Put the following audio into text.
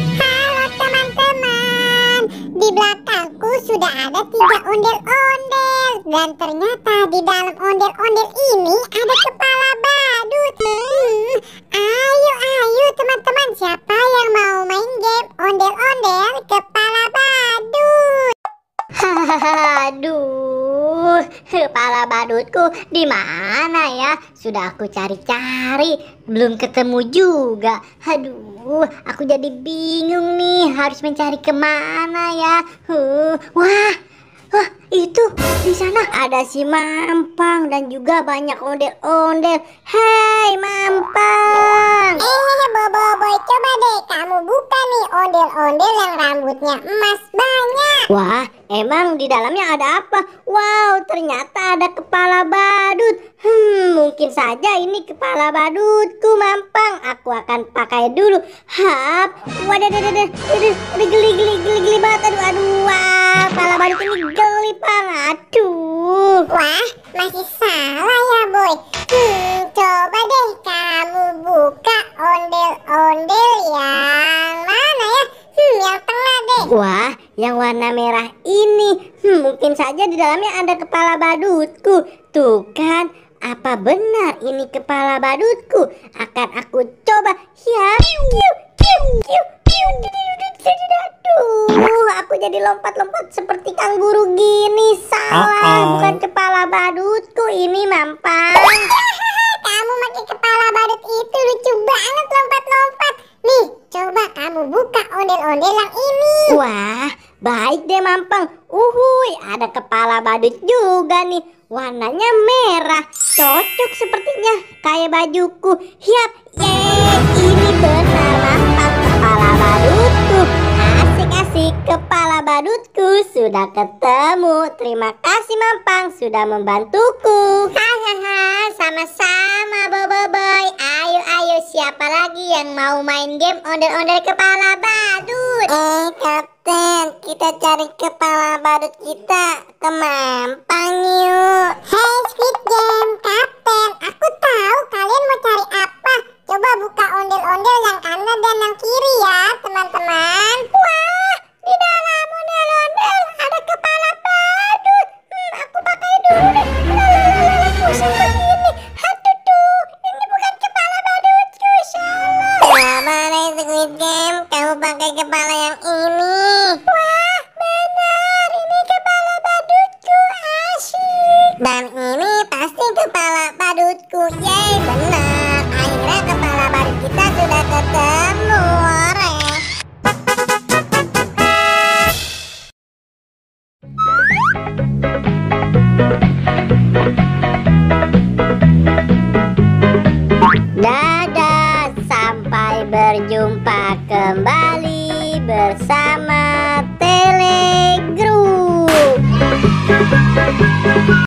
Halo teman-teman, di belakangku sudah ada 3 ondel-ondel. Dan ternyata di dalam ondel-ondel ini ada kepala badut. Ayo teman-teman, siapa yang mau main game ondel-ondel kepala badut? Aduh, kepala badutku di mana ya? Sudah aku cari-cari, belum ketemu juga. Aduh, aku jadi bingung nih, harus mencari kemana ya? Wah, itu di sana ada si Mampang dan juga banyak ondel-ondel. Hai Mampang. Boy, coba deh kamu buka nih ondel-ondel yang rambutnya emas banyak. Wah, emang di dalamnya ada apa? Wow, ternyata ada kepala badut. Mungkin saja ini kepala badutku, Mampang. Aku akan pakai dulu. Hap. Waduh, geli banget. Aduh, wah, kepala badut ini geli banget. Aduh. Wah, masih salah ya, Boy. Coba deh kamu buka ondel-ondel yang mana ya? Yang tengah deh. Wah, yang warna merah ini. Mungkin saja di dalamnya ada kepala badutku. Tuh kan, apa benar ini kepala badutku? Akan aku coba. Ya. Aduh, aku jadi lompat-lompat seperti kanguru gini. Salah, bukan kepala badutku ini, Mampang. Kamu pakai kepala badut itu lucu banget lompat-lompat. Nih, coba kamu buka ondel-ondel yang ini. Wah, baik deh Mampang. Uhuy, ada kepala badut juga nih. Warnanya merah. Cocok sepertinya kayak bajuku. Hiap, ini benar Mampang, kepala badutku. Asik-asik, kepala badutku sudah ketemu. Terima kasih Mampang sudah membantuku. Hahaha, sama-sama Boy. Ayo, siapa lagi yang mau main game ondel-ondel kepala badut? Kapten, kita cari kepala badut kita ke Mampang yuk. Hey Squid Game, Kapten, aku tahu kalian mau cari apa. Coba buka ondel-ondel yang kanan dan yang kiri ya teman-teman. Wah, di dalam ondel-ondel ada kepala badut. Aku pakai dulu deh. Pusing begini. Aduh, ini bukan kepala badutku, salah. Coba deh Squid Game, kamu pakai kepala yang ini. Wah, benar, ini kepala badutku, asyik. Dan ini pasti kepala badutku, yeay, benar. Akhirnya kepala badut kita sudah ketemu, orek. Dadah, sampai berjumpa kembali bersama Telegroup.